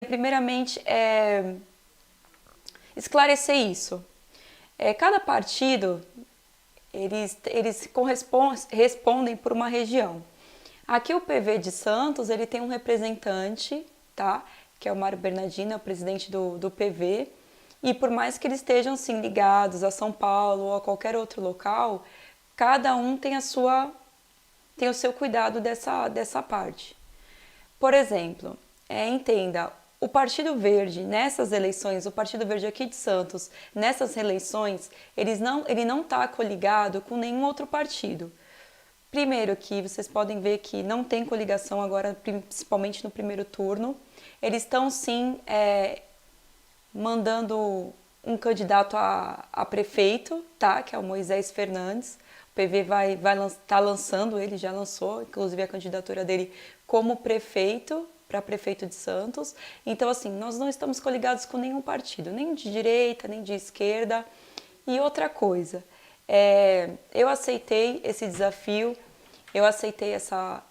primeiramente esclarecer isso. Cada partido, eles respondem por uma região. Aqui o PV de Santos, ele tem um representante, tá? Que é o Mário Bernardino, é o presidente do PV. E por mais que eles estejam sim ligados a São Paulo ou a qualquer outro local, cada um tem o seu cuidado dessa parte. Por exemplo, entenda, o Partido Verde, nessas eleições, o Partido Verde aqui de Santos, nessas eleições, ele não está coligado com nenhum outro partido. Primeiro que vocês podem ver que não tem coligação agora, principalmente no primeiro turno. Eles estão sim mandando um candidato a prefeito, tá? Que é o Moisés Fernandes. O PV tá lançando, ele já lançou, inclusive a candidatura dele como prefeito, para prefeito de Santos. Então, assim, nós não estamos coligados com nenhum partido, nem de direita, nem de esquerda. E outra coisa, eu aceitei esse desafio, eu aceitei essa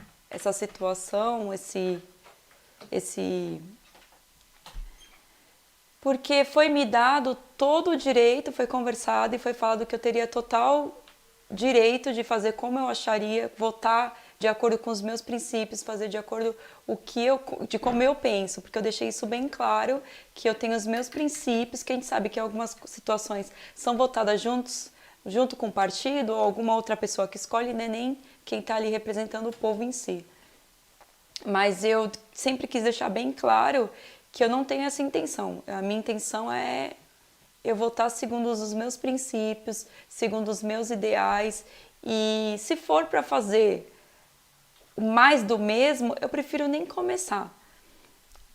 situação, porque foi me dado todo o direito, foi conversado e foi falado que eu teria total direito de fazer como eu acharia, votar de acordo com os meus princípios, fazer de acordo de como eu penso, porque eu deixei isso bem claro, que eu tenho os meus princípios, que a gente sabe que algumas situações são votadas junto com o partido ou alguma outra pessoa que escolhe, né, nem quem está ali representando o povo em si. Mas eu sempre quis deixar bem claro que eu não tenho essa intenção. A minha intenção é eu votar segundo os meus princípios, segundo os meus ideais, e se for para fazer mais do mesmo, eu prefiro nem começar.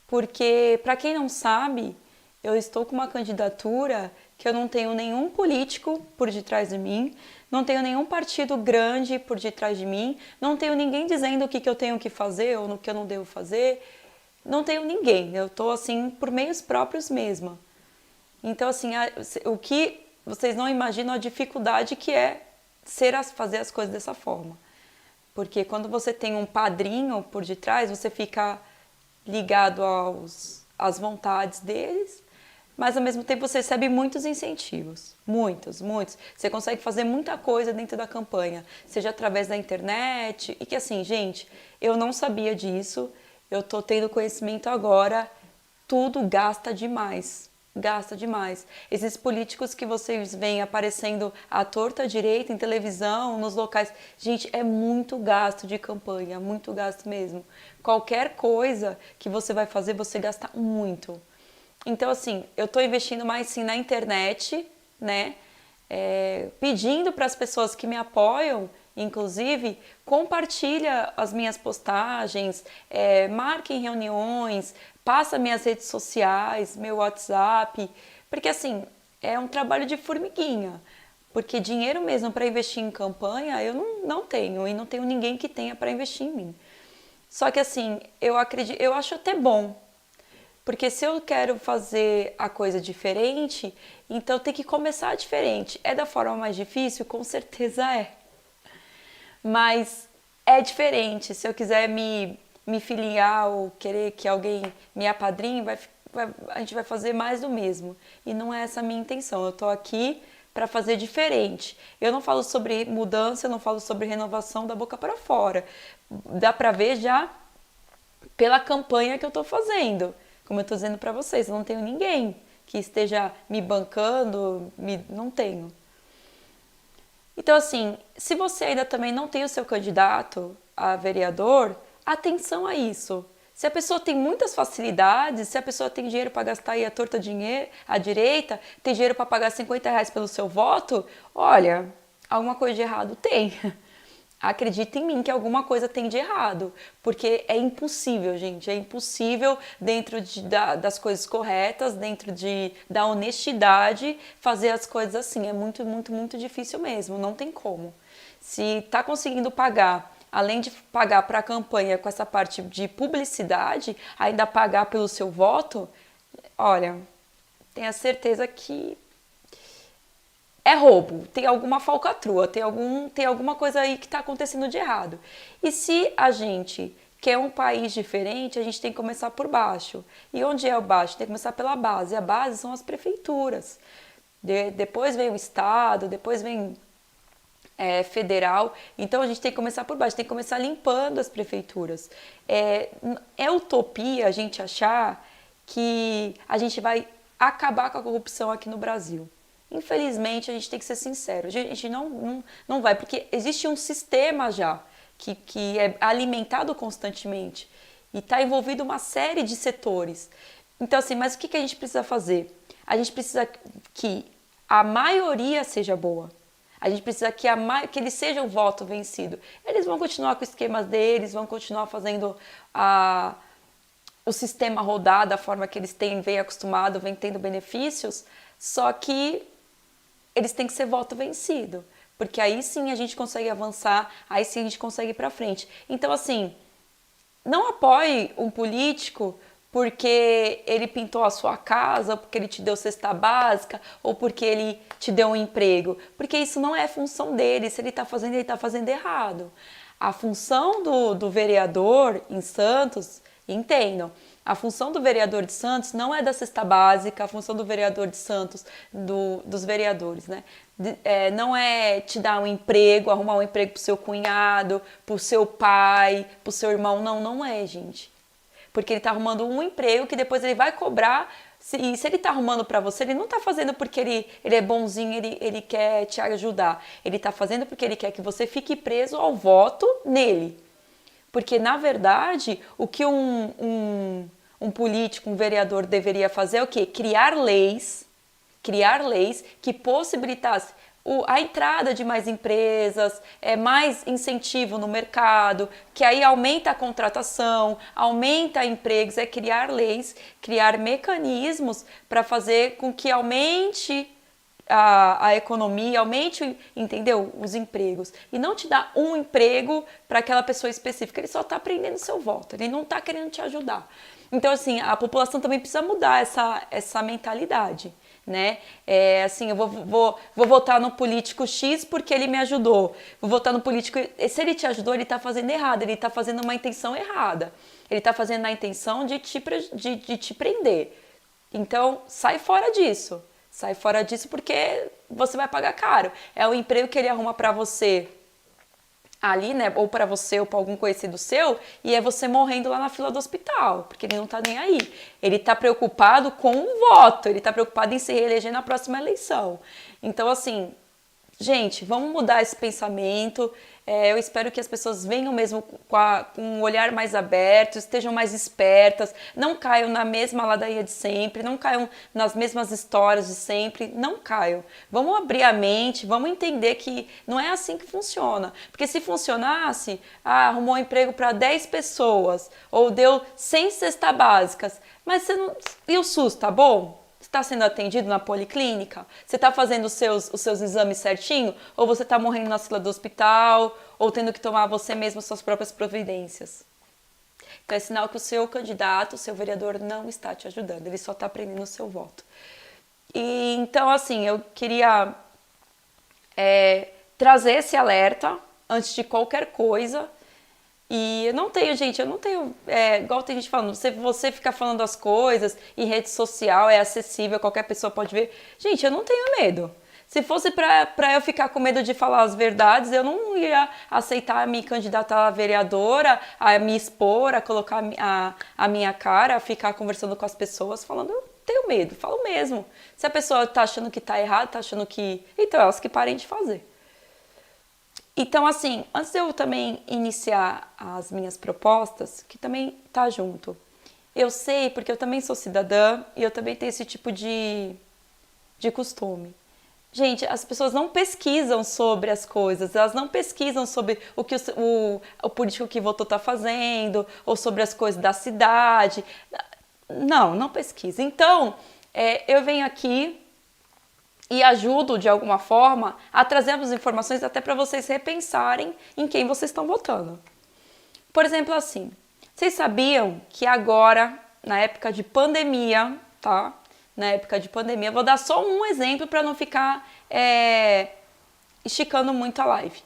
Porque, para quem não sabe, eu estou com uma candidatura que eu não tenho nenhum político por detrás de mim, não tenho nenhum partido grande por detrás de mim, não tenho ninguém dizendo o que eu tenho que fazer ou o que eu não devo fazer, não tenho ninguém, eu estou assim por meios próprios mesmo. Então, assim, o que vocês não imaginam a dificuldade que é fazer as coisas dessa forma. Porque quando você tem um padrinho por detrás, você fica ligado às vontades deles, mas ao mesmo tempo você recebe muitos incentivos, muitos. Você consegue fazer muita coisa dentro da campanha, seja através da internet, e que assim, gente, eu não sabia disso, eu tô tendo conhecimento agora, tudo gasta demais. Esses políticos que vocês veem aparecendo à torta à direita em televisão, nos locais, gente, é muito gasto de campanha, muito gasto mesmo. Qualquer coisa que você vai fazer, você gasta muito. Então, assim, eu estou investindo mais sim na internet, né? Pedindo para as pessoas que me apoiam, inclusive, compartilha as minhas postagens, marquem reuniões, passa minhas redes sociais, meu WhatsApp, porque assim, é um trabalho de formiguinha, porque dinheiro mesmo para investir em campanha eu não tenho, e não tenho ninguém que tenha para investir em mim. Só que assim, eu acho até bom, porque se eu quero fazer a coisa diferente, então tem que começar diferente. É da forma mais difícil? Com certeza é. Mas é diferente. Se eu quiser me filiar ou querer que alguém me apadrinhe, a gente vai fazer mais do mesmo. E não é essa a minha intenção. Eu estou aqui para fazer diferente. Eu não falo sobre mudança, eu não falo sobre renovação da boca para fora. Dá para ver já pela campanha que eu estou fazendo. Como eu estou dizendo para vocês, eu não tenho ninguém que esteja me bancando, não tenho. Então, assim, se você ainda também não tem o seu candidato a vereador, atenção a isso. Se a pessoa tem muitas facilidades, se a pessoa tem dinheiro para gastar e a torta dinheiro, à direita, tem dinheiro para pagar R$ 50 pelo seu voto, olha, alguma coisa de errado tem. Acredita em mim que alguma coisa tem de errado, porque é impossível, gente, é impossível dentro das coisas corretas, dentro da honestidade, fazer as coisas assim, é muito, muito, muito difícil mesmo, não tem como. Se está conseguindo pagar, além de pagar para a campanha com essa parte de publicidade, ainda pagar pelo seu voto, olha, tenha certeza que é roubo, tem alguma falcatrua, tem alguma coisa aí que está acontecendo de errado. E se a gente quer um país diferente, a gente tem que começar por baixo. E onde é o baixo? Tem que começar pela base. E a base são as prefeituras. Depois vem o estado, depois vem federal. Então a gente tem que começar por baixo, tem que começar limpando as prefeituras. É utopia a gente achar que a gente vai acabar com a corrupção aqui no Brasil. Infelizmente, a gente tem que ser sincero, a gente não vai, porque existe um sistema já que é alimentado constantemente e está envolvido uma série de setores. Então, assim, mas o que a gente precisa fazer? A gente precisa que a maioria seja boa. A gente precisa que eles sejam o voto vencido. Eles vão continuar com o esquema deles, vão continuar fazendo o sistema rodar da forma que eles vêm acostumado, vêm tendo benefícios, só que eles têm que ser voto vencido. Porque aí sim a gente consegue avançar, aí sim a gente consegue ir para frente. Então, assim, não apoie um político porque ele pintou a sua casa, ou porque ele te deu cesta básica, ou porque ele te deu um emprego. Porque isso não é função dele. Se ele está fazendo, ele está fazendo errado. A função do vereador em Santos, entendam, a função do vereador de Santos não é da cesta básica, a função do vereador de Santos, dos vereadores, né? Não é te dar um emprego, arrumar um emprego pro seu cunhado, pro seu pai, pro seu irmão. Não é, gente. Porque ele tá arrumando um emprego que depois ele vai cobrar. E se ele tá arrumando para você, ele não tá fazendo porque ele é bonzinho, ele quer te ajudar. Ele tá fazendo porque ele quer que você fique preso ao voto nele. Porque, na verdade, o que um político, um vereador deveria fazer é o quê? Criar leis que possibilitassem a entrada de mais empresas, mais incentivo no mercado, que aí aumenta a contratação, aumenta empregos, criar leis, criar mecanismos para fazer com que aumente a economia, aumente, entendeu? Os empregos. E não te dá um emprego para aquela pessoa específica, ele só está prendendo seu voto, ele não está querendo te ajudar. Então, assim, a população também precisa mudar essa mentalidade, né? Assim, eu vou votar no político X porque ele me ajudou. Vou votar no político... Se ele te ajudou, ele está fazendo errado, ele está fazendo uma intenção errada. Ele está fazendo na intenção de te prender. Então, sai fora disso. Sai fora disso porque você vai pagar caro. É o emprego que ele arruma para você ali, né? Ou para você ou para algum conhecido seu, e é você morrendo lá na fila do hospital, porque ele não tá nem aí. Ele tá preocupado com o voto, ele tá preocupado em se reeleger na próxima eleição. Então, assim, gente, vamos mudar esse pensamento. Eu espero que as pessoas venham mesmo com um olhar mais aberto, estejam mais espertas, não caiam na mesma ladainha de sempre, não caiam nas mesmas histórias de sempre, não caiam. Vamos abrir a mente, vamos entender que não é assim que funciona. Porque se funcionasse, arrumou um emprego para 10 pessoas, ou deu 100 cestas básicas, mas você não... E o SUS, tá bom? Está sendo atendido na policlínica? Você está fazendo os seus exames certinho? Ou você está morrendo na fila do hospital? Ou tendo que tomar você mesmo suas próprias providências? Então é sinal que o seu candidato, o seu vereador não está te ajudando. Ele só está prendendo o seu voto. E, então, assim, eu queria trazer esse alerta antes de qualquer coisa. E eu não tenho, igual tem gente falando, você ficar falando as coisas em rede social, é acessível, qualquer pessoa pode ver. Gente, eu não tenho medo. Se fosse para eu ficar com medo de falar as verdades, eu não ia aceitar me candidatar a vereadora, a me expor, a colocar a minha cara, a ficar conversando com as pessoas, falando, eu tenho medo, falo mesmo. Se a pessoa tá achando que tá errado, tá achando que... Então, elas que parem de fazer. Então, assim, antes de eu também iniciar as minhas propostas, que também tá junto, eu sei, porque eu também sou cidadã e eu também tenho esse tipo de costume. Gente, as pessoas não pesquisam sobre as coisas, elas não pesquisam sobre o que o político que votou tá fazendo, ou sobre as coisas da cidade. Não pesquisa. Então, eu venho aqui e ajudo, de alguma forma, a trazer as informações até para vocês repensarem em quem vocês estão votando. Por exemplo, assim, vocês sabiam que agora, na época de pandemia, tá? Na época de pandemia, vou dar só um exemplo para não ficar esticando muito a live.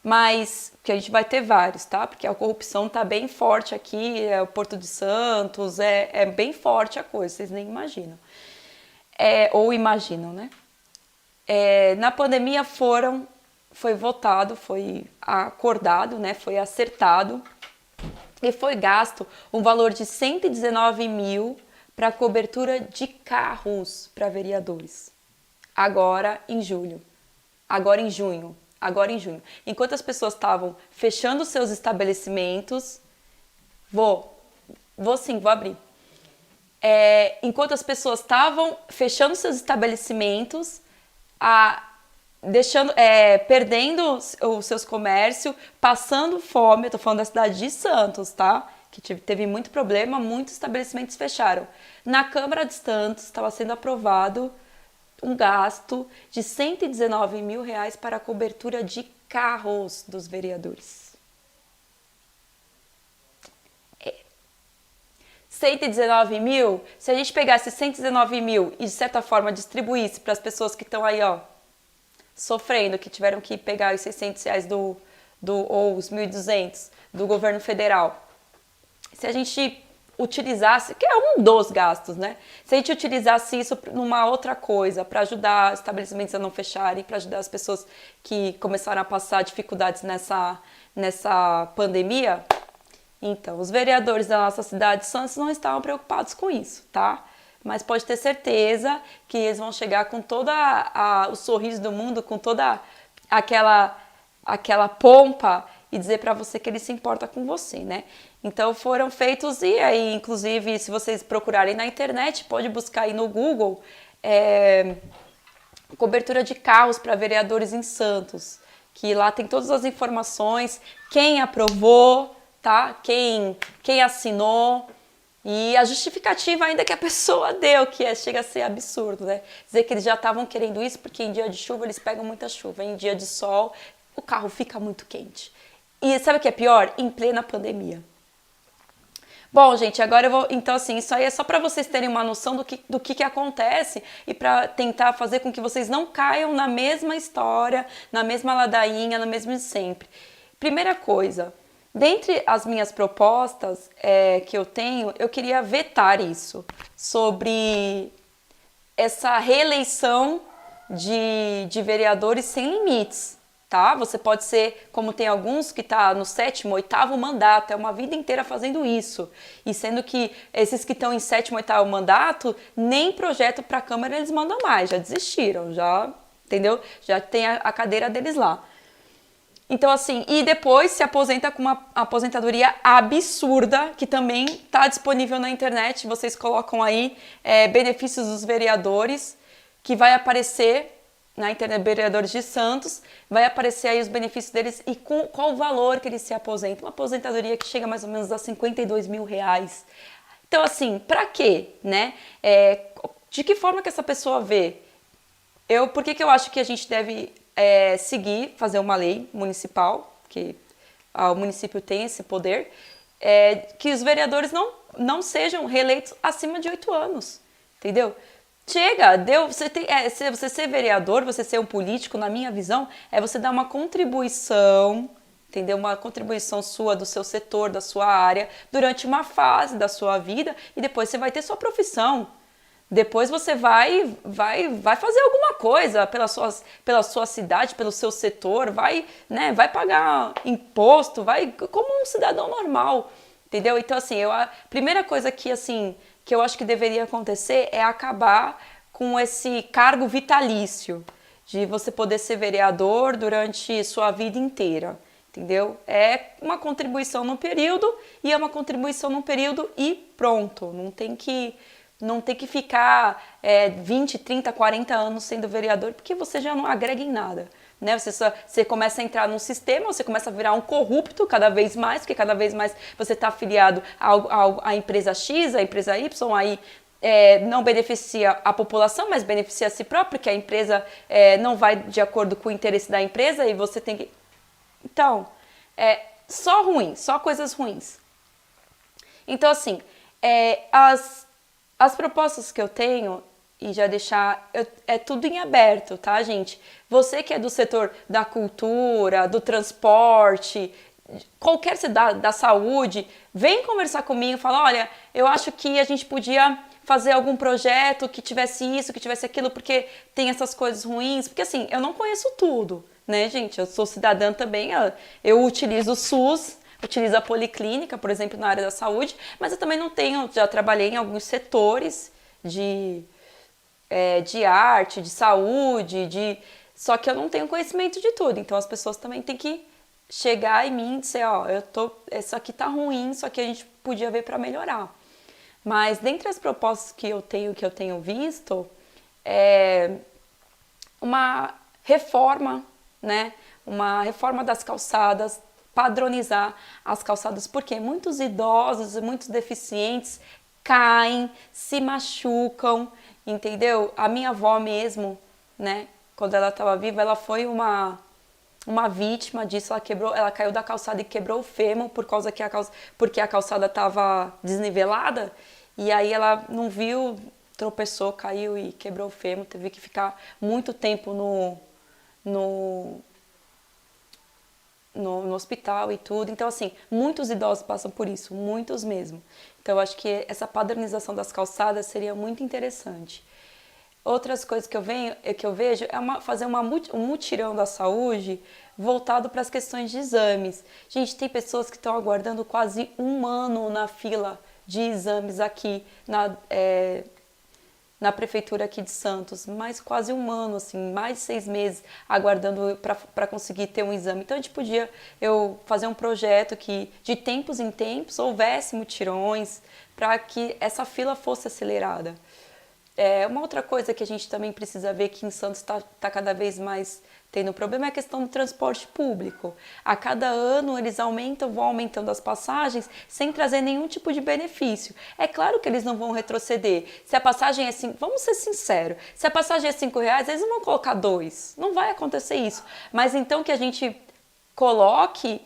mas que a gente vai ter vários, tá? Porque a corrupção tá bem forte aqui, é o Porto de Santos, é bem forte a coisa, vocês nem imaginam. Ou imaginam, né? Na pandemia foi votado, foi acordado, né? Foi acertado e foi gasto um valor de 119 mil para cobertura de carros para vereadores. Agora em junho. Enquanto as pessoas estavam fechando seus estabelecimentos, vou abrir. Enquanto as pessoas estavam fechando seus estabelecimentos, perdendo os seus comércios, passando fome, eu tô falando da cidade de Santos, tá? Que teve muito problema, muitos estabelecimentos fecharam. Na Câmara de Santos estava sendo aprovado um gasto de 119 mil reais para a cobertura de carros dos vereadores. 119 mil, se a gente pegasse 119 mil e de certa forma distribuísse para as pessoas que estão aí, ó, sofrendo, que tiveram que pegar os 600 reais ou os 1.200 do governo federal. Se a gente utilizasse, que é um dos gastos, né? Se a gente utilizasse isso numa outra coisa, para ajudar estabelecimentos a não fecharem, para ajudar as pessoas que começaram a passar dificuldades nessa pandemia, então, os vereadores da nossa cidade de Santos não estavam preocupados com isso, tá? Mas pode ter certeza que eles vão chegar com todo o sorriso do mundo, com toda aquela pompa e dizer para você que ele se importa com você, né? Então foram feitos, e aí inclusive se vocês procurarem na internet, pode buscar aí no Google, cobertura de carros para vereadores em Santos, que lá tem todas as informações, quem aprovou, tá? Quem assinou e a justificativa ainda que a pessoa deu, que chega a ser absurdo, né? Dizer que eles já estavam querendo isso porque em dia de chuva eles pegam muita chuva, em dia de sol o carro fica muito quente. E sabe o que é pior? Em plena pandemia. Bom, gente, agora eu vou... Então, assim, isso aí é só para vocês terem uma noção do que acontece e para tentar fazer com que vocês não caiam na mesma história, na mesma ladainha, no mesmo de sempre. Primeira coisa, dentre as minhas propostas que eu tenho, eu queria vetar isso, sobre essa reeleição de vereadores sem limites. Tá? Você pode ser, como tem alguns que tá no 7º, 8º mandato, é uma vida inteira fazendo isso. E sendo que esses que estão em 7º, 8º mandato, nem projeto para a Câmara eles mandam mais, já desistiram, já, entendeu? Já tem a cadeira deles lá. Então, assim, e depois se aposenta com uma aposentadoria absurda, que também está disponível na internet, vocês colocam aí benefícios dos vereadores, que vai aparecer na internet, vereadores de Santos, vai aparecer aí os benefícios deles e com qual o valor que eles se aposentam. Uma aposentadoria que chega mais ou menos a 52 mil reais. Então, assim, pra quê, né? De que forma que essa pessoa vê? Por que eu acho que a gente deve seguir, fazer uma lei municipal, que o município tem esse poder, que os vereadores não sejam reeleitos acima de 8 anos, entendeu? Chega, você ser vereador, você ser um político, na minha visão, você dar uma contribuição, entendeu? Uma contribuição sua, do seu setor, da sua área, durante uma fase da sua vida, e depois você vai ter sua profissão. Depois você vai fazer alguma coisa pela sua cidade, pelo seu setor, vai pagar imposto, vai como um cidadão normal, entendeu? Então, assim, a primeira coisa que eu acho que deveria acontecer é acabar com esse cargo vitalício, de você poder ser vereador durante sua vida inteira, entendeu? É uma contribuição num período e é uma contribuição num período e pronto, não tem que ficar 20, 30, 40 anos sendo vereador, porque você já não agrega em nada. Né? Você começa a entrar num sistema, você começa a virar um corrupto cada vez mais, porque cada vez mais você está afiliado à empresa X, à empresa Y, aí não beneficia a população, mas beneficia a si próprio, porque a empresa não vai de acordo com o interesse da empresa e você tem que... Então, só ruim, só coisas ruins. Então, assim, as propostas que eu tenho e já deixar, é tudo em aberto, tá, gente? Você que é do setor da cultura, do transporte, qualquer da saúde, vem conversar comigo, fala, olha, eu acho que a gente podia fazer algum projeto que tivesse isso, que tivesse aquilo, porque tem essas coisas ruins, porque assim, eu não conheço tudo, né, gente? Eu sou cidadã também, eu utilizo o SUS, utilizo a policlínica, por exemplo, na área da saúde, mas eu também não tenho, já trabalhei em alguns setores de arte, de saúde, só que eu não tenho conhecimento de tudo, então as pessoas também têm que chegar em mim e dizer, ó, isso aqui tá ruim, isso aqui a gente podia ver para melhorar. Mas dentre as propostas que eu tenho visto, é uma reforma, né? Uma reforma das calçadas, padronizar as calçadas, porque muitos idosos e muitos deficientes caem, se machucam, entendeu? A minha avó mesmo, né? Quando ela estava viva, ela foi uma vítima disso, ela caiu da calçada e quebrou o fêmur porque a calçada estava desnivelada, e aí ela não viu, tropeçou, caiu e quebrou o fêmur, teve que ficar muito tempo no, no hospital e tudo. Então, assim, muitos idosos passam por isso, muitos mesmo. Então, eu acho que essa padronização das calçadas seria muito interessante. Outras coisas que eu vejo é fazer um mutirão da saúde voltado para as questões de exames. Gente, tem pessoas que estão aguardando quase um ano na fila de exames aqui na prefeitura aqui de Santos, mais quase um ano, assim, mais de 6 meses aguardando para conseguir ter um exame. Então a gente podia fazer um projeto que de tempos em tempos houvesse mutirões para que essa fila fosse acelerada. Uma outra coisa que a gente também precisa ver que em Santos está cada vez mais tendo problema é a questão do transporte público. A cada ano eles vão aumentando as passagens sem trazer nenhum tipo de benefício. É claro que eles não vão retroceder. Se a passagem vamos ser sinceros, se a passagem é R$5, eles não vão colocar 2. Não vai acontecer isso. Mas então que a gente coloque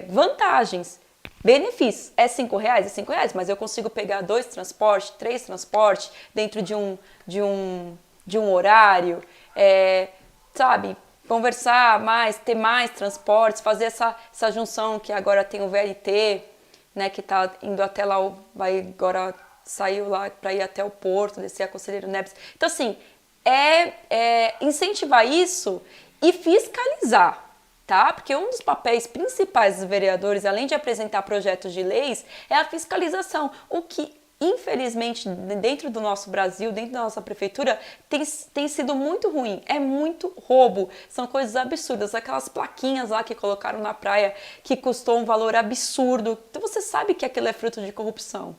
vantagens. Benefícios, é R$5? É R$5, mas eu consigo pegar 2 transportes, 3 transportes dentro de um horário, sabe, conversar mais, ter mais transportes, fazer essa junção que agora tem o VLT, né, que está indo até lá, saiu lá para ir até o Porto, descer a Conselheiro Neves. Então, assim, incentivar isso e fiscalizar. Tá? Porque um dos papéis principais dos vereadores, além de apresentar projetos de leis, é a fiscalização. O que, infelizmente, dentro do nosso Brasil, dentro da nossa prefeitura, tem sido muito ruim. É muito roubo. São coisas absurdas. Aquelas plaquinhas lá que colocaram na praia que custou um valor absurdo. Então você sabe que aquilo é fruto de corrupção.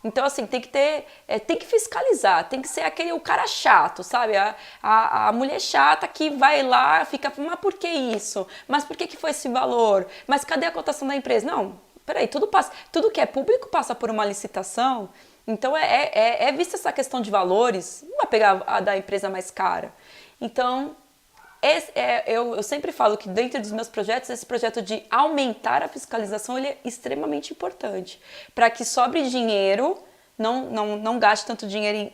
Então, assim, tem que fiscalizar, tem que ser o cara chato, sabe? A mulher chata que vai lá, fica, mas por que isso? Mas por que foi esse valor? Mas cadê a cotação da empresa? Não, peraí, tudo que é público passa por uma licitação, então é vista essa questão de valores, não vai pegar a da empresa mais cara. Então, eu sempre falo que dentro dos meus projetos, esse projeto de aumentar a fiscalização ele é extremamente importante, para que sobre dinheiro, não gaste tanto dinheiro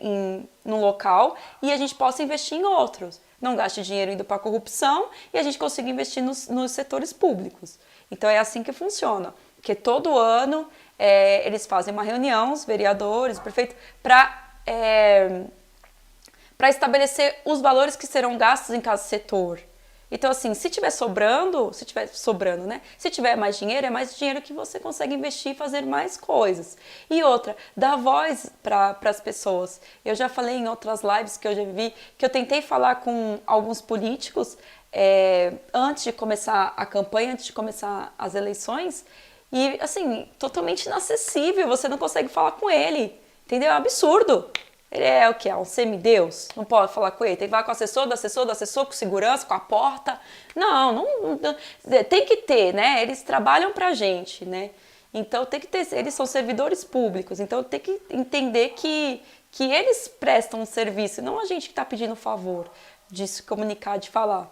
no local e a gente possa investir em outros. Não gaste dinheiro indo para a corrupção e a gente consiga investir nos setores públicos. Então é assim que funciona, porque todo ano eles fazem uma reunião, os vereadores, o prefeito, para estabelecer os valores que serão gastos em cada setor. Então, assim, se tiver sobrando, né? Se tiver mais dinheiro, é mais dinheiro que você consegue investir e fazer mais coisas. E outra, dar voz para as pessoas. Eu já falei em outras lives que eu já vi, que eu tentei falar com alguns políticos antes de começar a campanha, antes de começar as eleições, e, assim, totalmente inacessível, você não consegue falar com ele, entendeu? É um absurdo. Ele é o que? É um semideus? Não pode falar com ele? Tem que falar com o assessor, do assessor, com segurança, com a porta? Não, tem que ter, né? Eles trabalham pra gente, né? Então tem que ter, eles são servidores públicos, então tem que entender que eles prestam um serviço, não a gente que está pedindo favor de se comunicar, de falar.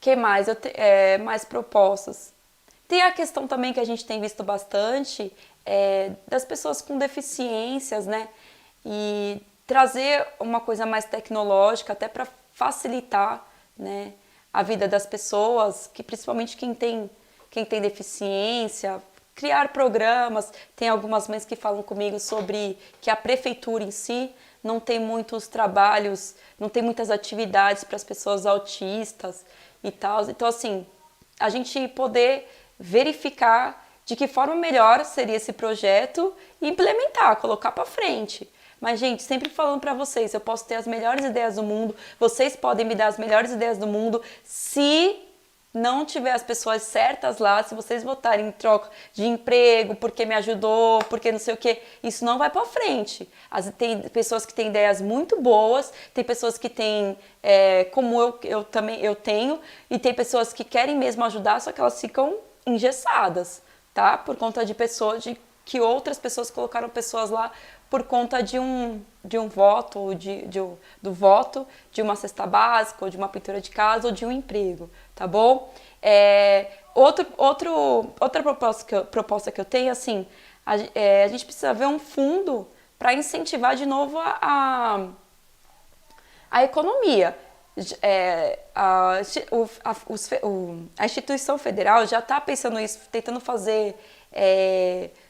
Que mais? Mais propostas. Tem a questão também que a gente tem visto bastante, das pessoas com deficiências, né? E trazer uma coisa mais tecnológica até para facilitar, né, a vida das pessoas, que principalmente quem tem deficiência, criar programas. Tem algumas mães que falam comigo sobre que a prefeitura em si não tem muitos trabalhos, não tem muitas atividades para as pessoas autistas e tal. Então, assim, a gente poder verificar de que forma melhor seria esse projeto e implementar, colocar para frente. Mas, gente, sempre falando para vocês, eu posso ter as melhores ideias do mundo, vocês podem me dar as melhores ideias do mundo, se não tiver as pessoas certas lá, se vocês votarem em troca de emprego, porque me ajudou, porque não sei o que, isso não vai para frente. Tem pessoas que têm ideias muito boas, tem pessoas que têm, como eu também eu tenho, e tem pessoas que querem mesmo ajudar, só que elas ficam engessadas, tá? Por conta de pessoas, que outras pessoas colocaram pessoas lá por conta de um voto, ou do voto, de uma cesta básica, ou de uma pintura de casa, ou de um emprego, tá bom? Outra proposta que eu tenho, assim, a gente precisa ver um fundo para incentivar de novo a economia. A instituição federal já está pensando isso, tentando fazer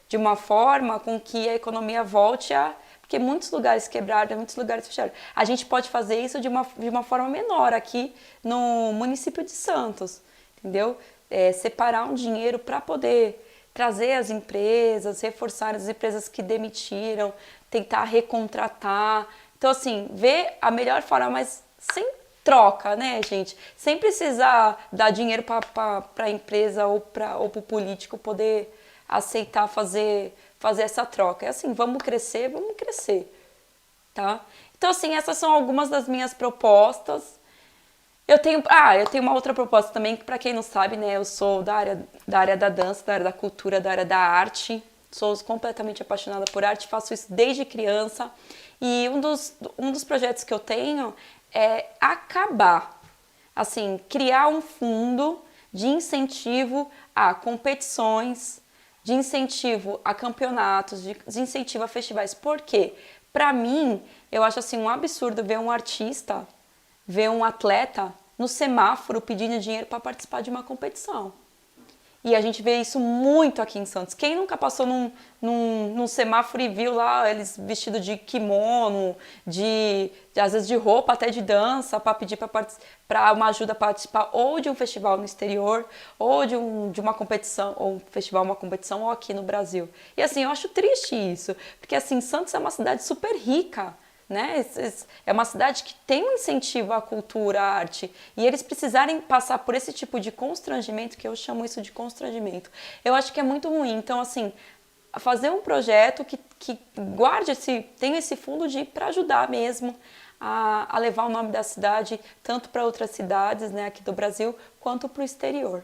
de uma forma com que a economia volte a... Porque muitos lugares quebraram, muitos lugares fecharam. A gente pode fazer isso de uma forma menor aqui no município de Santos, entendeu? Separar um dinheiro para poder trazer as empresas, reforçar as empresas que demitiram, tentar recontratar. Então, assim, ver a melhor forma, mas sem troca, né, gente? Sem precisar dar dinheiro para a empresa ou para o político poder aceitar fazer essa troca. É assim, vamos crescer, tá? Então, assim, essas são algumas das minhas propostas. Eu tenho uma outra proposta também, que para quem não sabe, né, eu sou da área da dança, da área da cultura, da área da arte. Sou completamente apaixonada por arte, faço isso desde criança. E um dos projetos que eu tenho é criar um fundo de incentivo a competições, de incentivo a campeonatos, de incentivo a festivais. Por quê? Para mim, eu acho assim um absurdo ver um artista, ver um atleta no semáforo pedindo dinheiro para participar de uma competição. E a gente vê isso muito aqui em Santos. Quem nunca passou num semáforo e viu lá eles vestidos de kimono, às vezes de roupa, até de dança, para pedir para uma ajuda para participar ou de um festival no exterior, ou de uma competição, ou um festival, uma competição, ou aqui no Brasil. E assim, eu acho triste isso, porque assim, Santos é uma cidade super rica, né? É uma cidade que tem um incentivo à cultura, à arte, e eles precisarem passar por esse tipo de constrangimento, que eu chamo isso de constrangimento, eu acho que é muito ruim. Então, assim, fazer um projeto que tenha esse fundo para ajudar mesmo a levar o nome da cidade tanto para outras cidades, né, aqui do Brasil, quanto para o exterior.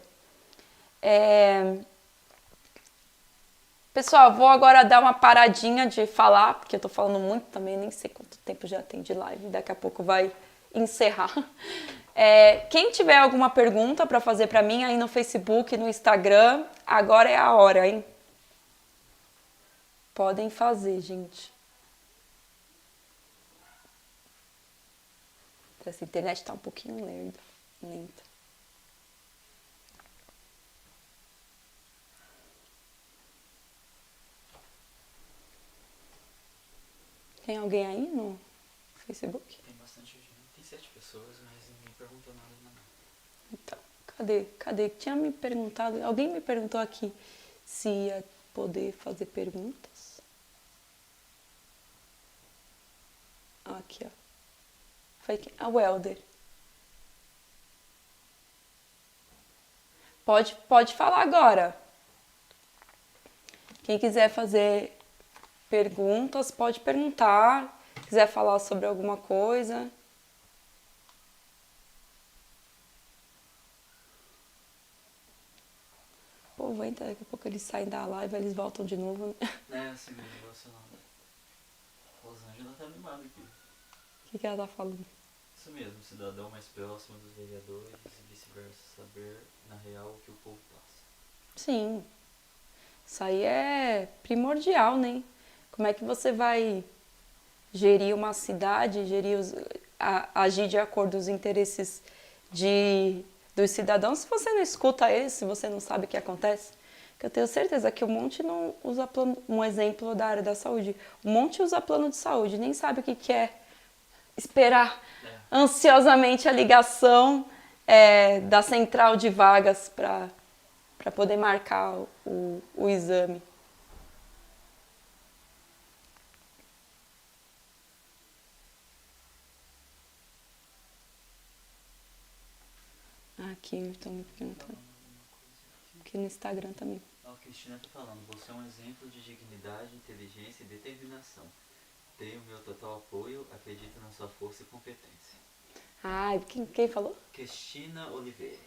Pessoal, vou agora dar uma paradinha de falar, porque eu tô falando muito também, nem sei quanto tempo já tem de live, daqui a pouco vai encerrar. Quem tiver alguma pergunta para fazer para mim aí no Facebook, no Instagram, agora é a hora, hein? Podem fazer, gente. Essa internet tá um pouquinho lenta. Tem alguém aí no Facebook? Tem bastante gente. Tem 7 pessoas, mas ninguém perguntou nada ainda não. Então, cadê? Tinha me perguntado, alguém me perguntou aqui se ia poder fazer perguntas. Aqui, ó. Foi quem? A Welder. Pode falar agora. Quem quiser fazer perguntas, pode perguntar. Quiser falar sobre alguma coisa. Pô, vai entrar, daqui a pouco eles saem da live, eles voltam de novo. Assim, meu negócio não. Rosângela tá animada aqui. O que ela tá falando? Isso mesmo, cidadão mais próximo dos vereadores e vice-versa, saber na real o que o povo passa. Sim. Isso aí é primordial, né? Como é que você vai gerir uma cidade, agir de acordo com os interesses dos cidadãos se você não escuta eles, se você não sabe o que acontece? Que eu tenho certeza que um monte não usa plano, um exemplo da área da saúde, um monte usa plano de saúde, nem sabe o que é esperar ansiosamente a ligação da central de vagas para poder marcar o exame. Aqui estão me perguntando. Aqui no Instagram também. A Cristina está falando, você é um exemplo de dignidade, inteligência e determinação. Tenho meu total apoio, acredito na sua força e competência. Quem falou? Cristina Oliveira.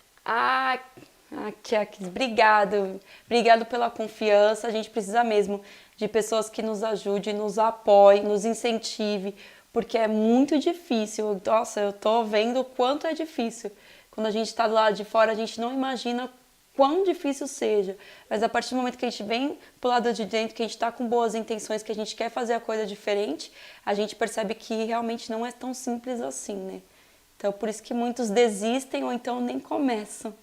Tchakis, obrigado. Obrigado pela confiança. A gente precisa mesmo de pessoas que nos ajudem, nos apoiem, nos incentivem, porque é muito difícil. Nossa, eu tô vendo o quanto é difícil. Quando a gente está do lado de fora, a gente não imagina quão difícil seja. Mas a partir do momento que a gente vem pro lado de dentro, que a gente está com boas intenções, que a gente quer fazer a coisa diferente, a gente percebe que realmente não é tão simples assim, né? Então, por isso que muitos desistem ou então nem começam.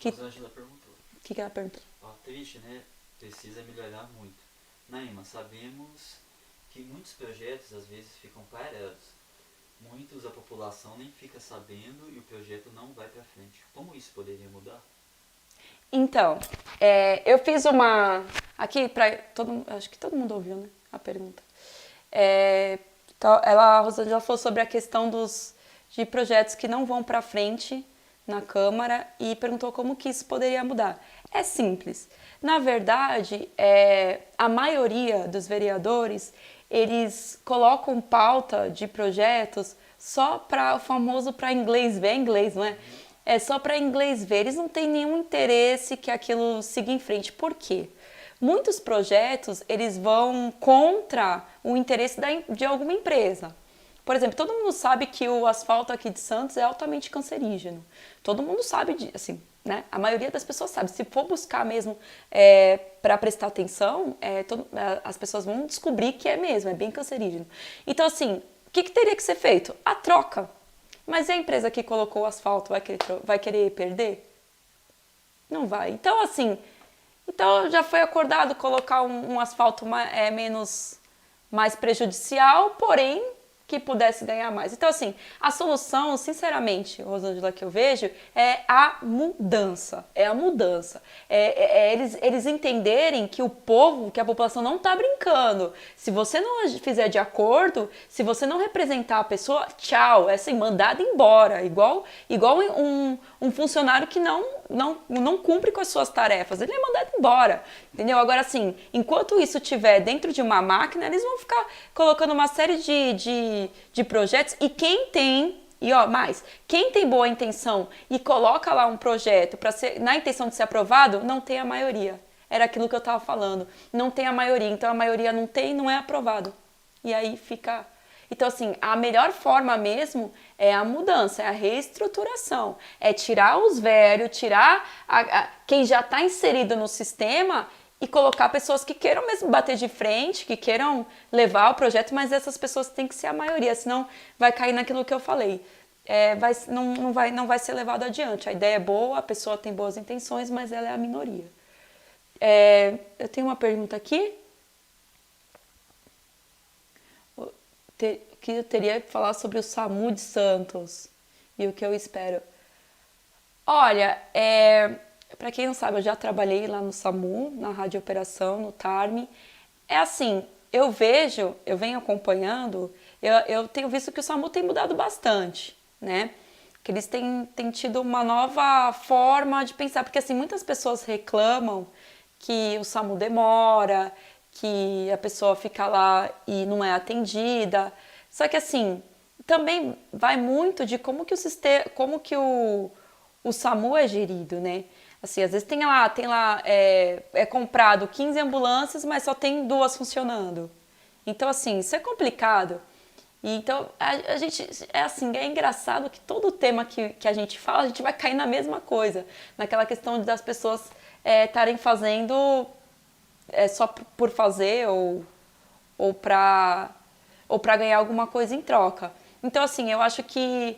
A Rosângela perguntou. O que ela perguntou? Triste, né? Precisa melhorar muito. Naima, sabemos que muitos projetos às vezes ficam parados. Muitos a população nem fica sabendo e o projeto não vai para frente. Como isso poderia mudar? Então, eu fiz uma... Aqui, acho que todo mundo ouviu, né? A pergunta. Então, a Rosângela falou sobre a questão de projetos que não vão para frente na Câmara e perguntou como que isso poderia mudar. É simples. Na verdade, a maioria dos vereadores, eles colocam pauta de projetos só para o famoso para inglês ver, inglês, não é? É só para inglês ver. Eles não têm nenhum interesse que aquilo siga em frente. Por quê? Muitos projetos, eles vão contra o interesse de alguma empresa. Por exemplo, todo mundo sabe que o asfalto aqui de Santos é altamente cancerígeno. Todo mundo sabe disso, assim, né? A maioria das pessoas sabe. Se for buscar mesmo para prestar atenção, as pessoas vão descobrir que é mesmo, é bem cancerígeno. Então, assim, o que teria que ser feito? A troca. Mas e a empresa que colocou o asfalto vai querer perder? Não vai. Então, assim, já foi acordado colocar um asfalto mais prejudicial, porém que pudesse ganhar mais. Então, assim, a solução, sinceramente, Rosângela, que eu vejo, é a mudança. É a mudança. Eles entenderem que o povo, que a população não está brincando. Se você não fizer de acordo, se você não representar a pessoa, tchau, é assim, mandado embora. Igual um funcionário que não cumpre com as suas tarefas. Ele é mandado embora, entendeu? Agora, assim, enquanto isso estiver dentro de uma máquina, eles vão ficar colocando uma série de projetos e quem tem boa intenção e coloca lá um projeto na intenção de ser aprovado, não tem a maioria. Era aquilo que eu estava falando. Não tem a maioria, então a maioria não é aprovado. E aí fica... Então, assim, a melhor forma mesmo é a mudança, é a reestruturação. É tirar os velhos, tirar quem já está inserido no sistema e colocar pessoas que queiram mesmo bater de frente, que queiram levar o projeto, mas essas pessoas têm que ser a maioria, senão vai cair naquilo que eu falei. Não vai ser levado adiante. A ideia é boa, a pessoa tem boas intenções, mas ela é a minoria. Eu tenho uma pergunta aqui. Que eu teria que falar sobre o SAMU de Santos e o que eu espero. Olha, para quem não sabe, eu já trabalhei lá no SAMU, na Rádio Operação, no TARME. É assim, eu venho acompanhando, eu tenho visto que o SAMU tem mudado bastante, né? Que eles têm tido uma nova forma de pensar, porque assim, muitas pessoas reclamam que o SAMU demora, que a pessoa fica lá e não é atendida. Só que assim, também vai muito de como que o SAMU é gerido, né? Assim, às vezes tem lá comprado 15 ambulâncias, mas só tem 2 funcionando. Então, assim, isso é complicado. E então, a gente, é engraçado que todo tema que a gente fala, a gente vai cair na mesma coisa. Naquela questão das pessoas estarem fazendo é só por fazer ou para ganhar alguma coisa em troca. Então, assim, eu acho que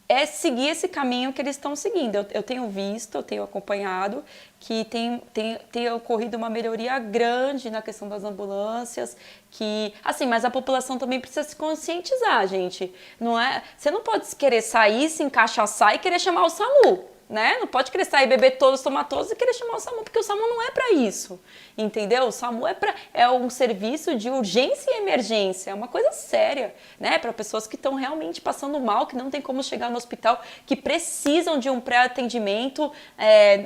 é seguir esse caminho que eles estão seguindo. Eu tenho visto, eu tenho acompanhado que tem ocorrido uma melhoria grande na questão das ambulâncias, que, assim, mas a população também precisa se conscientizar, gente. Não é, você não pode querer sair, se encaixaçar e querer chamar o SAMU. Né? Não pode querer sair, beber todos, tomar todos e querer chamar o SAMU, porque o SAMU não é para isso, entendeu? O SAMU é um serviço de urgência e emergência, é uma coisa séria, né? Para pessoas que estão realmente passando mal, que não tem como chegar no hospital, que precisam de um pré-atendimento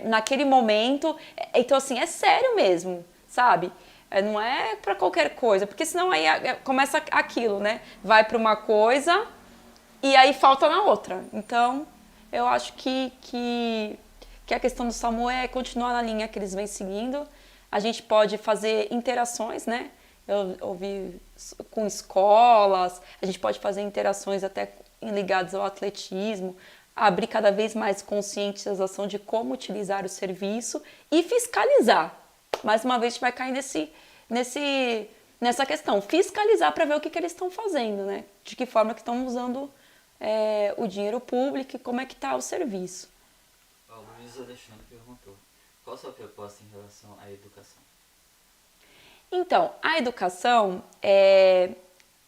naquele momento. Então, assim, é sério mesmo, sabe? Não é para qualquer coisa, porque senão aí começa aquilo, né? Vai para uma coisa e aí falta na outra. Então, eu acho que a questão do SAMU é continuar na linha que eles vêm seguindo. A gente pode fazer interações, né? Eu ouvi com escolas, a gente pode fazer interações até ligadas ao atletismo, abrir cada vez mais conscientização de como utilizar o serviço e fiscalizar. Mais uma vez, a gente vai cair nessa questão. Fiscalizar para ver o que eles estão fazendo, né? De que forma que estão usando o dinheiro público e como é que está o serviço. O Luiz Alexandre perguntou, qual a sua proposta em relação à educação? Então, a educação,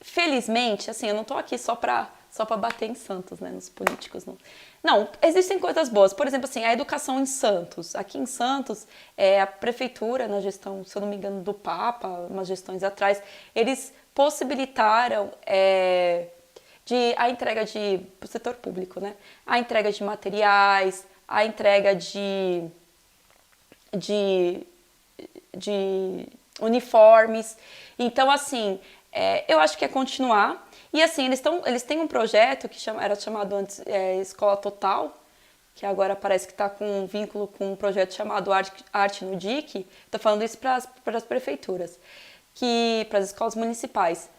felizmente, assim, eu não estou aqui só para bater em Santos, né, nos políticos, não. Não, existem coisas boas. Por exemplo, assim, a educação em Santos. Aqui em Santos, a prefeitura, na gestão, se eu não me engano, do Papa, umas gestões atrás, eles possibilitaram a entrega para o setor público, né? A entrega de materiais, a entrega de uniformes. Então, assim, eu acho que é continuar. E, assim, eles têm um projeto que era chamado antes Escola Total, que agora parece que está com um vínculo com um projeto chamado Arte no DIC. Estou falando isso para as prefeituras, para as escolas municipais,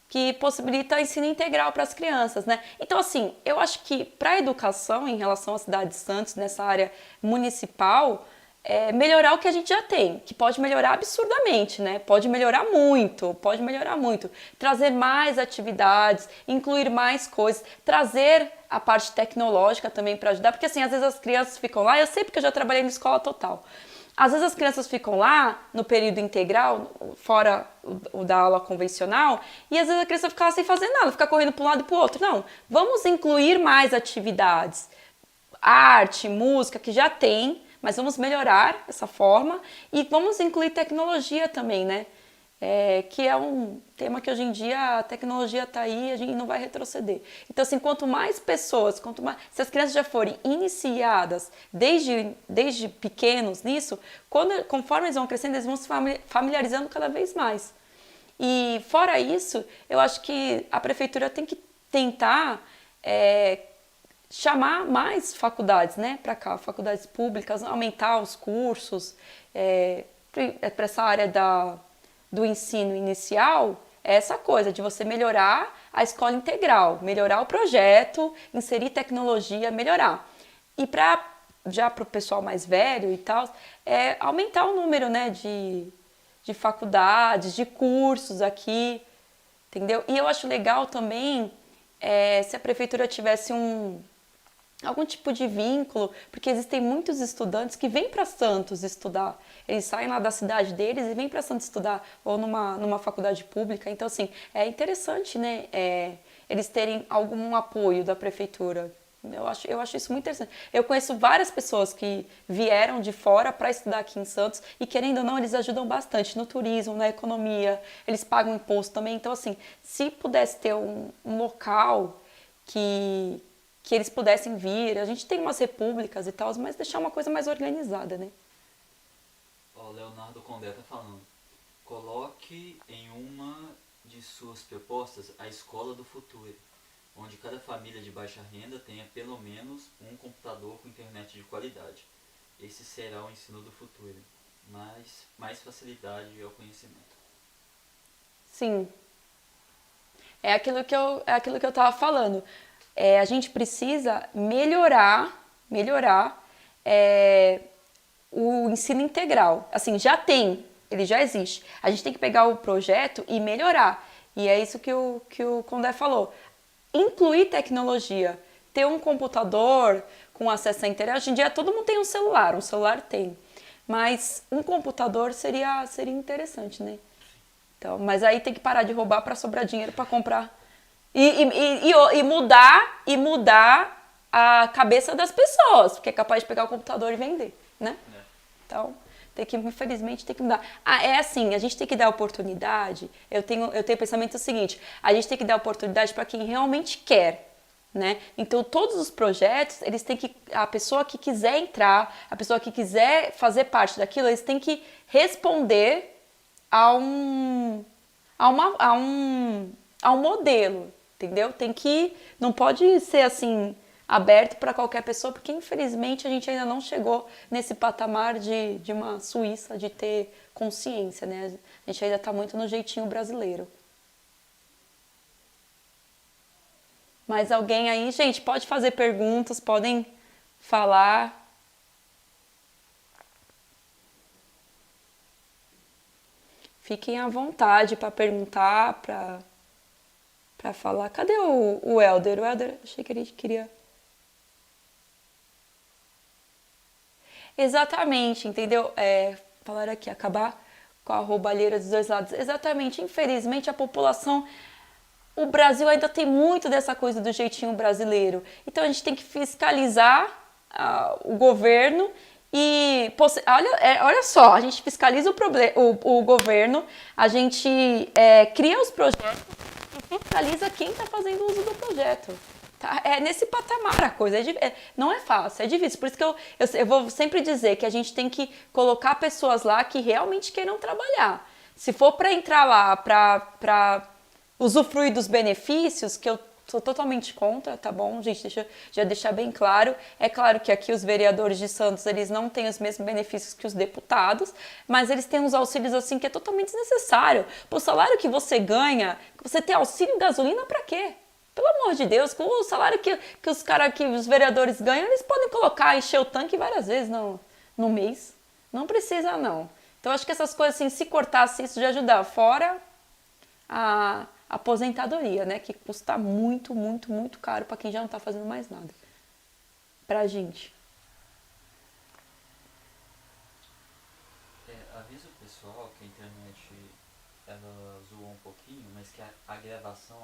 que possibilita ensino integral para as crianças, né? Então, assim, eu acho que para a educação, em relação à cidade de Santos, nessa área municipal, melhorar o que a gente já tem, que pode melhorar absurdamente, né? Pode melhorar muito. Trazer mais atividades, incluir mais coisas, trazer a parte tecnológica também para ajudar, porque, assim, às vezes as crianças ficam lá, eu sei porque eu já trabalhei em escola total. Às vezes as crianças ficam lá no período integral, fora o da aula convencional, e às vezes a criança fica lá sem fazer nada, fica correndo para um lado e para o outro. Não, vamos incluir mais atividades, arte, música, que já tem, mas vamos melhorar essa forma e vamos incluir tecnologia também, né? Que é um tema que hoje em dia a tecnologia está aí e a gente não vai retroceder. Então, assim, quanto mais pessoas, se as crianças já forem iniciadas desde pequenos nisso, conforme eles vão crescendo, eles vão se familiarizando cada vez mais. E, fora isso, eu acho que a prefeitura tem que tentar chamar mais faculdades, né, para cá, faculdades públicas, aumentar os cursos, para essa área do ensino inicial, é essa coisa de você melhorar a escola integral, melhorar o projeto, inserir tecnologia, melhorar. E já para o pessoal mais velho e tal, aumentar o número, né, de faculdades, de cursos aqui, entendeu? E eu acho legal também se a prefeitura tivesse algum tipo de vínculo, porque existem muitos estudantes que vêm para Santos estudar. Eles saem lá da cidade deles e vêm para Santos estudar, ou numa faculdade pública. Então, assim, é interessante, né, eles terem algum apoio da prefeitura. Eu acho isso muito interessante. Eu conheço várias pessoas que vieram de fora para estudar aqui em Santos e, querendo ou não, eles ajudam bastante no turismo, na economia, eles pagam imposto também. Então, assim, se pudesse ter um local que eles pudessem vir, a gente tem umas repúblicas e tal, mas deixar uma coisa mais organizada, né? O Leonardo Condé tá falando, coloque em uma de suas propostas a escola do futuro, onde cada família de baixa renda tenha pelo menos um computador com internet de qualidade. Esse será o ensino do futuro, mais facilidade ao conhecimento. Sim. É aquilo que eu estava falando. A gente precisa melhorar o ensino integral. Assim, já tem ele já existe. A gente tem que pegar o projeto e melhorar. E é isso que o Condé falou. Incluir tecnologia, ter um computador com acesso à internet. Hoje em dia todo mundo tem um celular tem. Mas um computador seria interessante, né? Então, mas aí tem que parar de roubar para sobrar dinheiro para comprar. E mudar a cabeça das pessoas, porque é capaz de pegar o computador e vender, né? Então, infelizmente, tem que mudar. É assim, a gente tem que dar oportunidade. Eu tenho o pensamento seguinte: a gente tem que dar oportunidade para quem realmente quer, né? Então, todos os projetos, eles têm que, a pessoa que quiser entrar, a pessoa que quiser fazer parte daquilo, eles têm que responder a um modelo, entendeu? Não pode ser assim aberto para qualquer pessoa, porque infelizmente a gente ainda não chegou nesse patamar de uma Suíça, de ter consciência, né? A gente ainda está muito no jeitinho brasileiro. Mas alguém aí, gente, pode fazer perguntas, podem falar. Fiquem à vontade para perguntar, para falar. Cadê o Helder? O Helder, achei que ele queria... Exatamente, entendeu? Falaram aqui, acabar com a roubalheira dos dois lados. Exatamente, infelizmente a população... O Brasil ainda tem muito dessa coisa do jeitinho brasileiro. Então a gente tem que fiscalizar o governo e... Olha só, a gente fiscaliza o governo, a gente cria os projetos e fiscaliza quem está fazendo uso do projeto. Tá? É nesse patamar a coisa. Não é fácil, é difícil. Por isso que eu vou sempre dizer que a gente tem que colocar pessoas lá que realmente queiram trabalhar. Se for para entrar lá, para usufruir dos benefícios, que eu sou totalmente contra, tá bom, gente? Deixa eu já deixar bem claro. É claro que aqui os vereadores de Santos, eles não têm os mesmos benefícios que os deputados, mas eles têm uns auxílios assim que é totalmente desnecessário. O salário que você ganha, você tem auxílio gasolina para quê? Pelo amor de Deus, com o salário que os vereadores ganham, eles podem colocar, encher o tanque várias vezes no mês. Não precisa, não. Então, acho que essas coisas, assim, se cortasse isso de ajudar. Fora a aposentadoria, né? Que custa muito, muito, muito caro para quem já não está fazendo mais nada. Pra gente. Avisa o pessoal que a internet ela zoou um pouquinho, mas que a gravação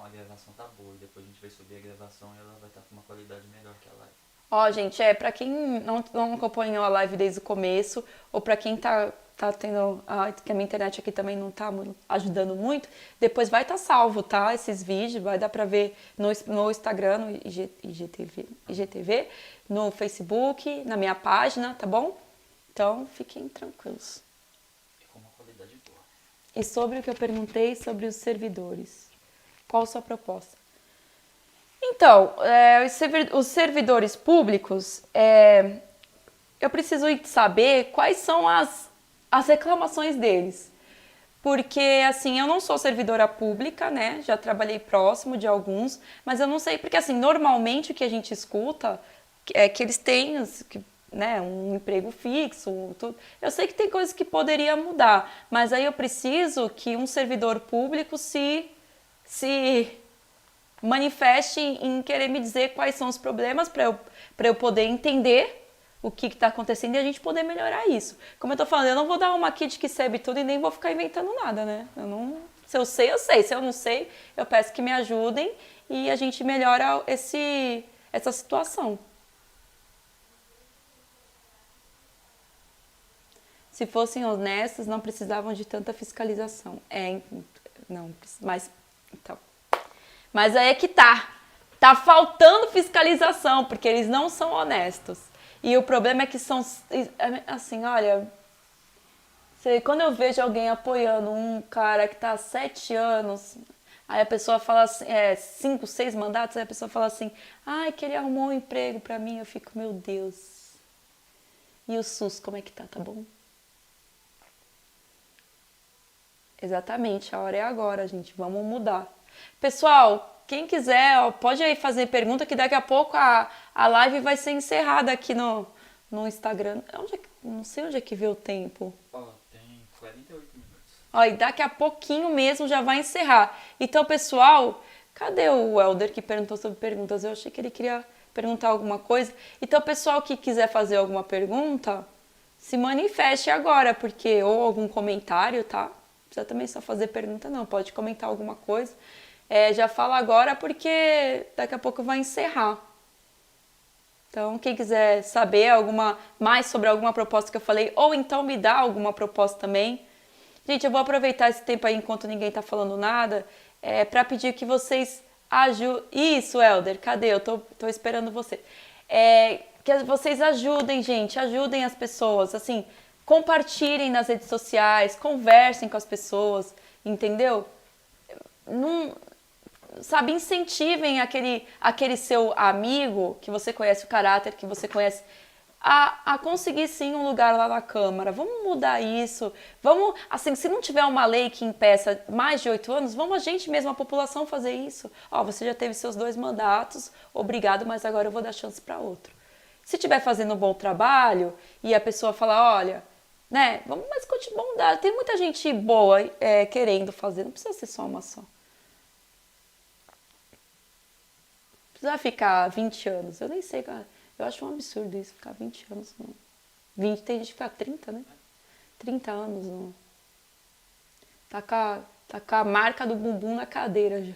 tá boa. E depois a gente vai subir a gravação e ela vai estar com uma qualidade melhor que a live. Ó, gente, pra quem não acompanhou a live desde o começo, ou pra quem tá tendo... que a minha internet aqui também não tá ajudando muito, depois vai estar salvo, tá? Esses vídeos, vai dar pra ver no Instagram, no IGTV, no Facebook, na minha página, tá bom? Então, fiquem tranquilos. E com uma qualidade boa. E sobre o que eu perguntei sobre os servidores. Qual a sua proposta? Então, os servidores públicos, eu preciso saber quais são as reclamações deles. Porque, assim, eu não sou servidora pública, né? Já trabalhei próximo de alguns, mas eu não sei, porque, assim, normalmente o que a gente escuta é que eles têm, né, um emprego fixo, tudo. Eu sei que tem coisas que poderia mudar, mas aí eu preciso que um servidor público se manifeste em querer me dizer quais são os problemas para eu poder entender o que está acontecendo e a gente poder melhorar isso. Como eu tô falando, eu não vou dar uma kit que sabe tudo e nem vou ficar inventando nada, né? Se eu sei, eu sei. Se eu não sei, eu peço que me ajudem e a gente melhora essa situação. Se fossem honestos, não precisavam de tanta fiscalização. Não, mas... Então... Mas aí é que tá faltando fiscalização, porque eles não são honestos. E o problema é que são, assim, olha, quando eu vejo alguém apoiando um cara que tá há 7 anos, aí a pessoa fala assim, 5, 6 mandatos, aí a pessoa fala assim, ai, que ele arrumou um emprego pra mim, eu fico, meu Deus. E o SUS, como é que tá bom? Exatamente, a hora é agora, gente, vamos mudar. Pessoal, quem quiser, ó, pode aí fazer pergunta que daqui a pouco a live vai ser encerrada aqui no Instagram. Não sei onde é que vê o tempo. Ó, tem 48 minutos. Ó, e daqui a pouquinho mesmo já vai encerrar. Então, pessoal, cadê o Helder que perguntou sobre perguntas? Eu achei que ele queria perguntar alguma coisa. Então, pessoal que quiser fazer alguma pergunta, se manifeste agora, porque ou algum comentário, tá? Não precisa também só fazer pergunta, não. Pode comentar alguma coisa. Já fala agora, porque daqui a pouco vai encerrar. Então, quem quiser saber mais sobre alguma proposta que eu falei, ou então me dá alguma proposta também. Gente, eu vou aproveitar esse tempo aí, enquanto ninguém tá falando nada, para pedir que vocês ajudem. Isso, Helder, cadê? Eu tô esperando você. Que vocês ajudem, gente, ajudem as pessoas, assim, compartilhem nas redes sociais, conversem com as pessoas, entendeu? Não, sabe, incentivem aquele seu amigo, que você conhece o caráter, que você conhece, a conseguir sim um lugar lá na Câmara. Vamos mudar isso. Vamos, assim, se não tiver uma lei que impeça mais de 8 anos, vamos a gente mesmo, a população, fazer isso. Ó, você já teve seus 2 mandatos, obrigado, mas agora eu vou dar chance para outro. Se estiver fazendo um bom trabalho e a pessoa falar, olha, né, vamos dar. Tem muita gente boa querendo fazer, não precisa ser só uma só. Precisa ficar 20 anos. Eu nem sei, cara. Eu acho um absurdo isso, ficar 20 anos. Não. 20, tem gente que fica 30, né? 30 anos. Não. Tá com a marca do bumbum na cadeira já.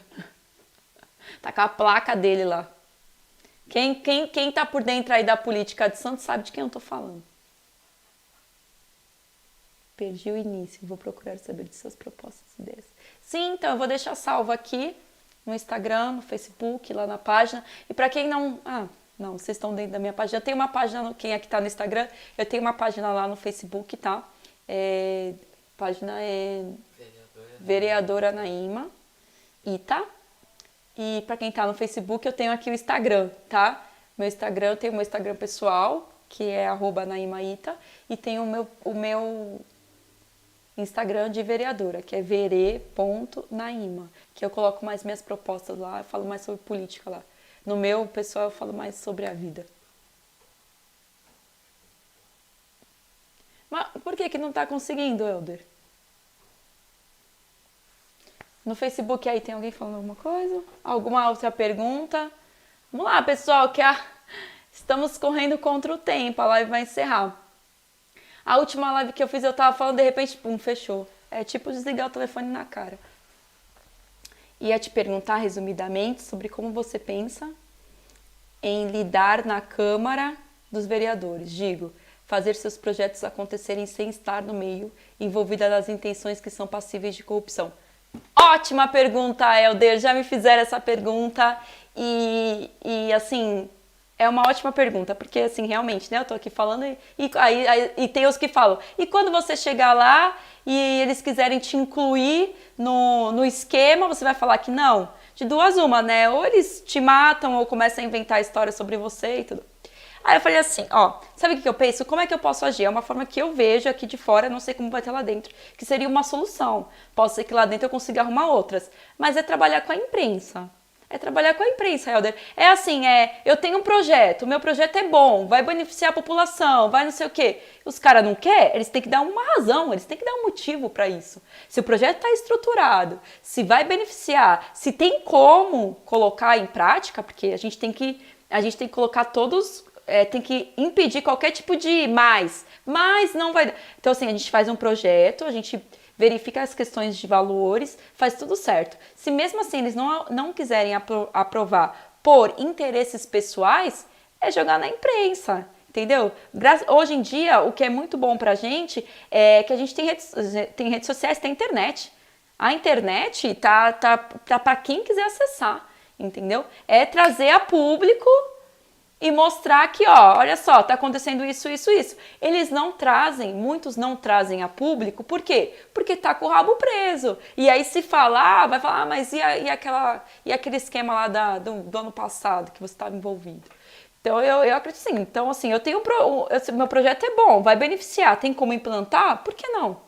Tá com a placa dele lá. Quem tá por dentro aí da política de Santos sabe de quem eu tô falando. Perdi o início. Vou procurar saber de suas propostas e ideias. Sim, então eu vou deixar salvo aqui no Instagram, no Facebook, lá na página. E para quem não... não, vocês estão dentro da minha página. Eu tenho uma página, quem aqui tá no Instagram, eu tenho uma página lá no Facebook, tá? A página é Vereadora Naima Ita. E para quem tá no Facebook, eu tenho aqui o Instagram, tá? Eu tenho o meu Instagram pessoal, que é @naimaita, e tenho o meu Instagram de vereadora, que é vere.naima, que eu coloco mais minhas propostas lá, eu falo mais sobre política lá. No meu pessoal eu falo mais sobre a vida. Mas por que não tá conseguindo, Helder? No Facebook aí tem alguém falando alguma coisa? Alguma outra pergunta? Vamos lá, pessoal, estamos correndo contra o tempo, a live vai encerrar. A última live que eu fiz, eu tava falando, de repente, pum, fechou. É tipo desligar o telefone na cara. Ia te perguntar, resumidamente, sobre como você pensa em lidar na Câmara dos Vereadores. Digo, fazer seus projetos acontecerem sem estar no meio, envolvida nas intenções que são passíveis de corrupção. Ótima pergunta, Helder. Já me fizeram essa pergunta e assim... É uma ótima pergunta, porque assim, realmente, né, eu tô aqui falando e tem os que falam, e quando você chegar lá e eles quiserem te incluir no esquema, você vai falar que não? De duas uma, né, ou eles te matam ou começam a inventar histórias sobre você e tudo. Aí eu falei assim, sabe o que eu penso? Como é que eu posso agir? É uma forma que eu vejo aqui de fora, não sei como vai ter lá dentro, que seria uma solução. Pode ser que lá dentro eu consiga arrumar outras, mas é trabalhar com a imprensa. É trabalhar com a imprensa, Helder. É assim, eu tenho um projeto, o meu projeto é bom, vai beneficiar a população, vai não sei o quê. Os caras não querem, eles têm que dar uma razão, eles têm que dar um motivo para isso. Se o projeto está estruturado, se vai beneficiar, se tem como colocar em prática, porque a gente tem que colocar todos, tem que impedir qualquer tipo de mas não vai... Então assim, a gente faz um projeto, a gente... verifica as questões de valores, faz tudo certo. Se mesmo assim eles não quiserem aprovar por interesses pessoais, é jogar na imprensa, entendeu? Hoje em dia, o que é muito bom pra gente é que a gente tem redes sociais, tem internet. A internet tá para quem quiser acessar, entendeu? É trazer a público e mostrar que, olha só, tá acontecendo isso. Eles não trazem, muitos não trazem a público, por quê? Porque tá com o rabo preso. E aí se falar, vai falar, mas e aquele esquema lá do ano passado que você estava envolvido? Então eu acredito sim. Então assim, meu projeto é bom, vai beneficiar, tem como implantar? Por que não?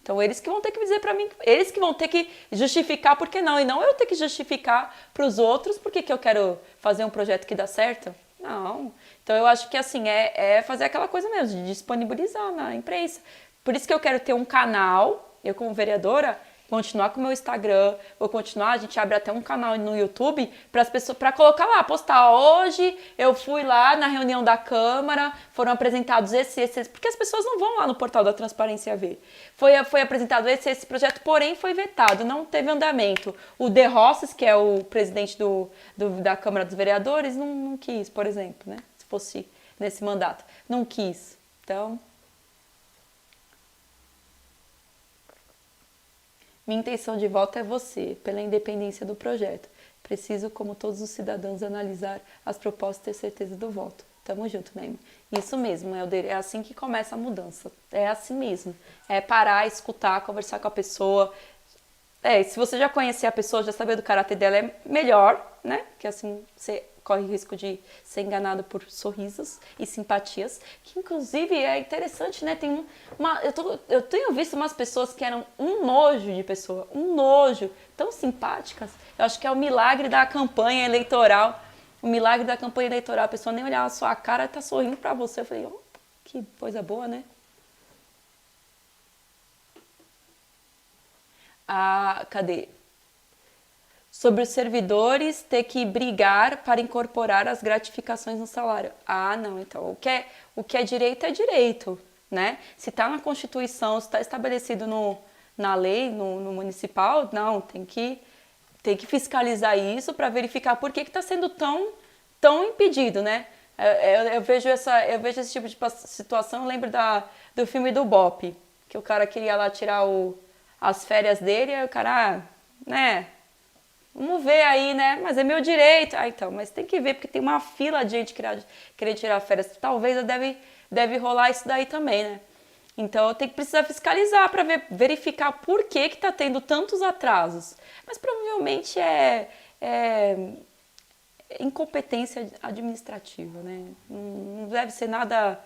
Então eles que vão ter que dizer para mim, eles que vão ter que justificar por que não, e não eu ter que justificar para os outros porque que eu quero fazer um projeto que dá certo. Não. Então eu acho que assim, é fazer aquela coisa mesmo, de disponibilizar na imprensa. Por isso que eu quero ter um canal eu como vereadora, continuar com o meu Instagram, vou continuar, a gente abre até um canal no YouTube para as pessoas, para colocar lá, postar, hoje eu fui lá na reunião da Câmara, foram apresentados esses, porque as pessoas não vão lá no portal da Transparência ver. Foi apresentado esse projeto, porém foi vetado, não teve andamento. O De Rosses, que é o presidente da Câmara dos Vereadores, não quis, por exemplo, né? Se fosse nesse mandato, não quis. Então... Minha intenção de voto é você, pela independência do projeto. Preciso, como todos os cidadãos, analisar as propostas e ter certeza do voto. Tamo junto, Neymar. Isso mesmo, é assim que começa a mudança. É assim mesmo. É parar, escutar, conversar com a pessoa. Se você já conhecer a pessoa, já saber do caráter dela, é melhor, né? Porque assim você corre o risco de ser enganado por sorrisos e simpatias, que inclusive é interessante, né? Eu tenho visto umas pessoas que eram um nojo de pessoa, um nojo, tão simpáticas. Eu acho que é o milagre da campanha eleitoral. O milagre da campanha eleitoral, a pessoa nem olhar a sua cara, tá sorrindo pra você. Eu falei, oh, que coisa boa, né? Cadê? Sobre os servidores ter que brigar para incorporar as gratificações no salário. Não, então, o que é direito, né? Se está na Constituição, se está estabelecido na lei, no municipal, não, tem que fiscalizar isso para verificar por que está sendo tão impedido, né? Eu vejo esse tipo de situação, eu lembro do filme do Bop, que o cara queria lá tirar as férias dele, aí o cara, né... Vamos ver aí, né? Mas é meu direito. Então, mas tem que ver, porque tem uma fila de gente querer tirar férias. Talvez deve rolar isso daí também, né? Então, eu tenho que precisar fiscalizar para verificar por que está tendo tantos atrasos. Mas provavelmente é incompetência administrativa, né? Não deve ser nada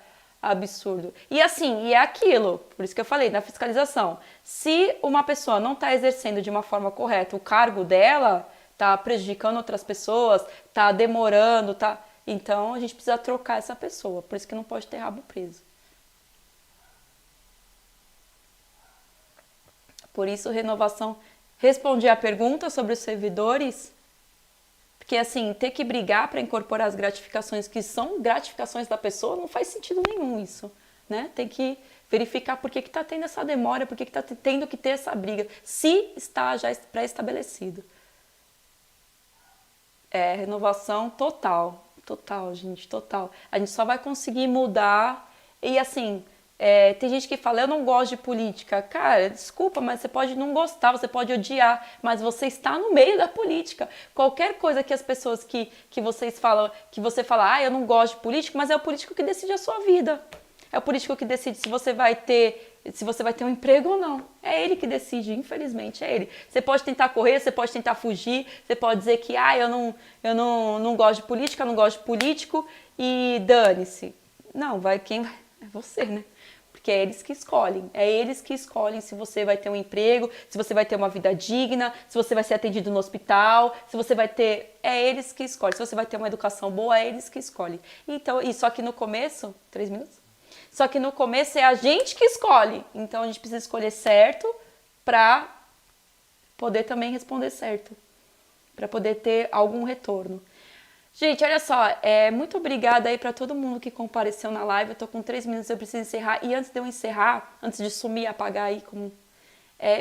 absurdo. E assim, é aquilo, por isso que eu falei, na fiscalização. Se uma pessoa não está exercendo de uma forma correta o cargo dela, está prejudicando outras pessoas, está demorando, então a gente precisa trocar essa pessoa. Por isso que não pode ter rabo preso. Por isso, renovação. Respondi a pergunta sobre os servidores. Porque, assim, ter que brigar para incorporar as gratificações que são gratificações da pessoa não faz sentido nenhum isso, né? Tem que verificar por que está tendo essa demora, por que está tendo que ter essa briga, se está já pré-estabelecido. Renovação total, gente, total. A gente só vai conseguir mudar e, assim... tem gente que fala, eu não gosto de política. Cara, desculpa, mas você pode não gostar, você pode odiar, mas você está no meio da política. Qualquer coisa que as pessoas que vocês falam, que você fala, eu não gosto de político, mas é o político que decide a sua vida. É o político que decide se você vai ter um emprego ou não. É ele que decide, infelizmente, é ele. Você pode tentar correr, você pode tentar fugir, você pode dizer que eu não gosto de política, não gosto de político e dane-se. Não, quem vai? É você, né? Porque é eles que escolhem se você vai ter um emprego, se você vai ter uma vida digna, se você vai ser atendido no hospital, se você vai ter... É eles que escolhem. Se você vai ter uma educação boa, é eles que escolhem. Então, só que no começo... 3 minutos? Só que no começo é a gente que escolhe. Então, a gente precisa escolher certo para poder também responder certo. Para poder ter algum retorno. Gente, olha só, muito obrigada aí para todo mundo que compareceu na live. Eu tô com 3 minutos, eu preciso encerrar. E antes de eu encerrar, antes de sumir, apagar aí,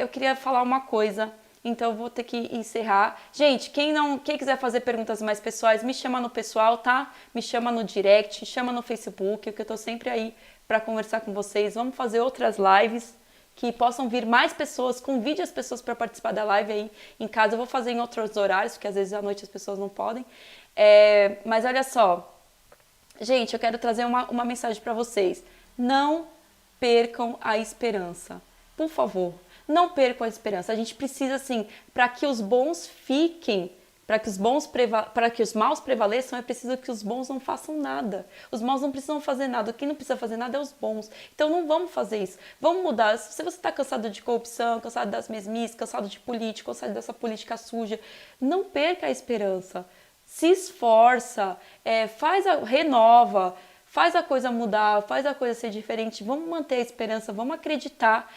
eu queria falar uma coisa. Então eu vou ter que encerrar. Gente, quem quiser fazer perguntas mais pessoais, me chama no pessoal, tá? Me chama no direct, chama no Facebook, que eu tô sempre aí para conversar com vocês. Vamos fazer outras lives que possam vir mais pessoas, convide as pessoas para participar da live aí em casa. Eu vou fazer em outros horários, porque às vezes à noite as pessoas não podem. Mas olha só, gente, eu quero trazer uma mensagem para vocês. Não percam a esperança, por favor, não percam a esperança. A gente precisa, assim, para que os bons fiquem, para que os maus prevaleçam, é preciso que os bons não façam nada. Os maus não precisam fazer nada, quem não precisa fazer nada é os bons. Então não vamos fazer isso, vamos mudar. Se você está cansado de corrupção, cansado das mesmices, cansado de política, cansado dessa política suja, não perca a esperança. Se esforça, renova, faz a coisa mudar, faz a coisa ser diferente, vamos manter a esperança, vamos acreditar.